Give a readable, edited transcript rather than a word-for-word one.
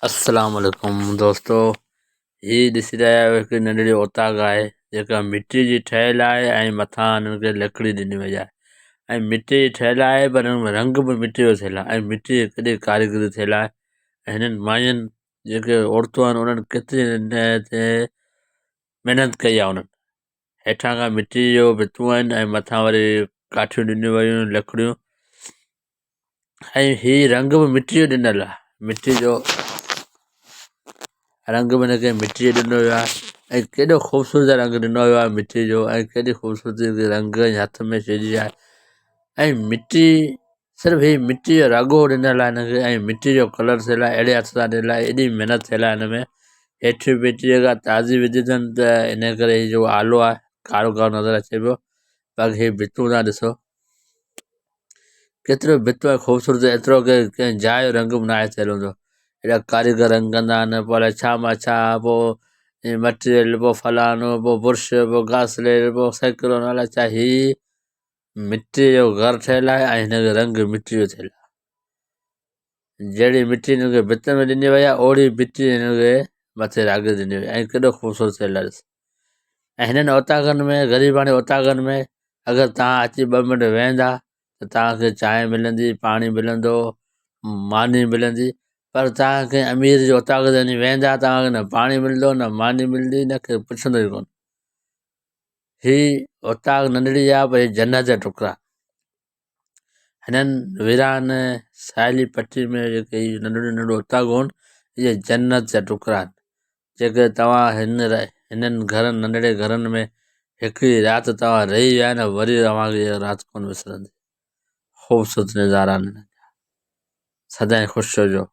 अस्सलाम वालेकुम दोस्तों। ही ॾिसी रहिया आहियो हिकु नंढड़ी ओताक आहे जेका मिटी जी ठहियलु आहे ऐं मथां हिननि खे लकड़ी ॾिनी वई आहे ऐं मिटी जी ठहियलु आहे पर हिन में रंग बि मिटी जो थियलु आहे ऐं मिटी जी केॾी कारीगरी थियलु आहे ऐं हिननि मायुनि जेके औरतूं आहिनि उन्हनि केतिरी हिते महिनत कई आहे। उन्हनि हेठां खां मिटी जो भितूं आहिनि ऐं मथां वरी काठियूं ॾिनियूं वयूं आहिनि लकड़ियूं ऐं हीउ रंग बि मिटी जो ॾिनल आहे। मिटी जो रंग बि हिनखे मिटी जो ॾिनो वियो आहे ऐं केॾो ख़ूबसूरत रंग ॾिनो वियो आहे मिटी जो ऐं केॾी ख़ूबसूरती रंग हथ में छेजी आहे ऐं मिटी सिर्फ़ु हीअ मिटी जो रगो ॾिनल आहे हिनखे ऐं मिटी जो कलर थियलु आहे अहिड़े हथ सां ॾिनल आहे। एॾी महिनत थियल आहे हिन में। हेठि मिटी जेका ताज़ी विधी अथनि त इन करे हीअ जो आलो आहे कारो कारो नज़र अचे पियो। बाक़ी हीअ भितूं था ॾिसो केतिरो भित आहे ख़ूबसूरत एतिरो की कंहिं जाइ जो रंग बि न आहे थियलु हूंदो। हेॾा कारीगर रंग कंदा आहिनि पोइ अलाए छा मां छा पोइ मटीरियल पोइ फलानो पोइ बुर्श पोइ घासलेट पोइ सैकिड़ो अलाए छा हीअ मिटी जो घरु ठहियलु आहे ऐं हिनजो रंग मिटी जो थियलु आहे। जहिड़ी मिटी हिनखे भित में ॾिनी वई आहे ओड़ी मिटी हिनखे मथे राग ॾिनी वई ऐं केॾो ख़ूबसूरत थियलु आहे। ऐं हिननि ओताकनि में ग़रीबाणे ओताकनि में अगरि तव्हां अची 2 मिंट वेहंदा त तव्हांखे चांहि मिलंदी पाणी मिलंदो मानी मिलंदी पर तव्हांखे अमीर जो ओताक ते वञी वेहंदा तव्हांखे न पाणी मिलंदो न मानी मिलंदी न के पुछंदो ई कोन। हीअ ओताक नंढड़ी आहे पर हीअ जन्नत जा टुकड़ा। हिननि वीरान साहिली पट्टी में जेके नंढड़ियूं नंढड़ियूं ओताकूं आहिनि इहे जन्नत जा टुकड़ा आहिनि जेके तव्हां हिननि घरनि नंढड़े घरनि में हिकिड़ी राति तव्हां रही विया न वरी तव्हांखे इहा राति कोन विसरंदी। ख़ूबसूरत नज़ारा आहिनि सदाईं ख़ुशि हुजो।